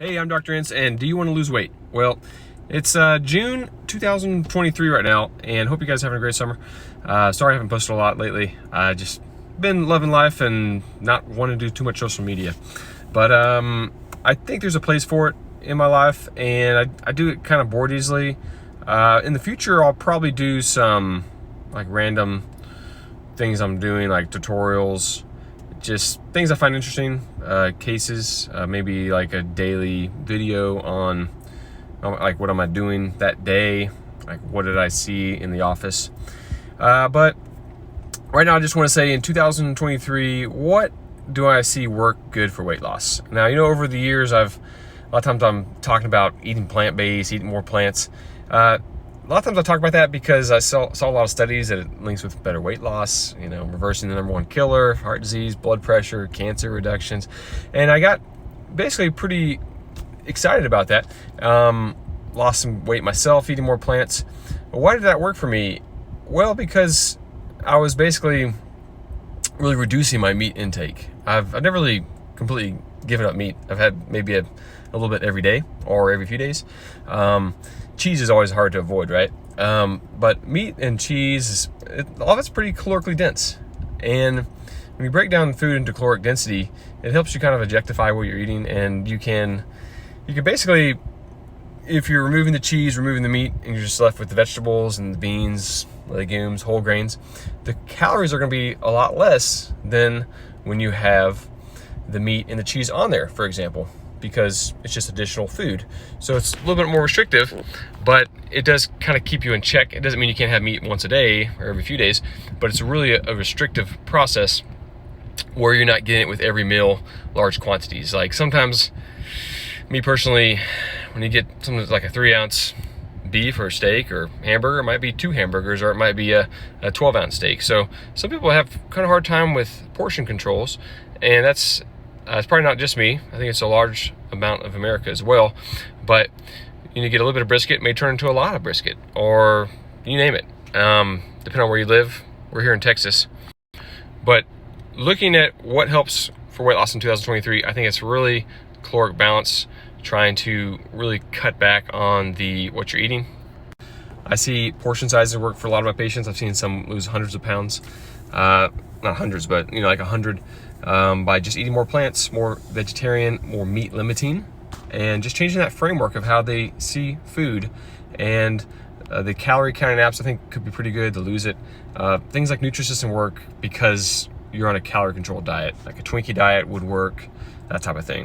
Hey, I'm Dr. Ince, and do you want to lose weight? Well, it's June 2023 right now, and hope you guys are having a great summer. Sorry I haven't posted a lot lately. I just been loving life and not wanting to do too much social media. But I think there's a place for it in my life, and I do it kind of bored easily. In the future, I'll probably do some like random things I'm doing, like tutorials, just things I find interesting, cases, maybe like a daily video on like what am I doing that day, like what did I see in the office. But right now I just want to say in 2023, what do I see work good for weight loss? Now, you know, over the years a lot of times I'm talking about eating plant-based, eating more plants. A lot of times I talk about that because I saw a lot of studies that it links with better weight loss, you know, reversing the #1 killer, heart disease, blood pressure, cancer reductions. And I got basically pretty excited about that. Lost some weight myself, eating more plants. But why did that work for me? Well, because I was basically really reducing my meat intake. I've never really completely given up meat. I've had maybe a little bit every day or every few days. Cheese is always hard to avoid, right? But meat and cheese, all of it's pretty calorically dense. And when you break down food into caloric density, it helps you kind of objectify what you're eating, and you can basically, if you're removing the cheese, removing the meat, and you're just left with the vegetables and the beans, legumes, whole grains, the calories are going to be a lot less than when you have the meat and the cheese on there, for example, because it's just additional food. So it's a little bit more restrictive, but it does kind of keep you in check. It doesn't mean you can't have meat once a day or every few days, but it's really a restrictive process where you're not getting it with every meal, large quantities. Like sometimes, me personally, when you get something that's like a 3-ounce beef or steak or hamburger, it might be 2 hamburgers, or it might be a 12-ounce steak. So some people have kind of hard time with portion controls, and it's probably not just me. I think it's a large amount of America as well. But you get a little bit of brisket, may turn into a lot of brisket, or you name it, depending on where you live. We're here in Texas. But looking at what helps for weight loss in 2023, I think it's really caloric balance, trying to really cut back on what you're eating. I see portion sizes work for a lot of my patients. I've seen some lose hundreds of pounds, not hundreds, but like 100, by just eating more plants, more vegetarian, more meat limiting, and just changing that framework of how they see food. And the calorie counting apps, I think, could be pretty good to lose it. Things like Nutrisystem work because you're on a calorie controlled diet, like a Twinkie diet would work, that type of thing.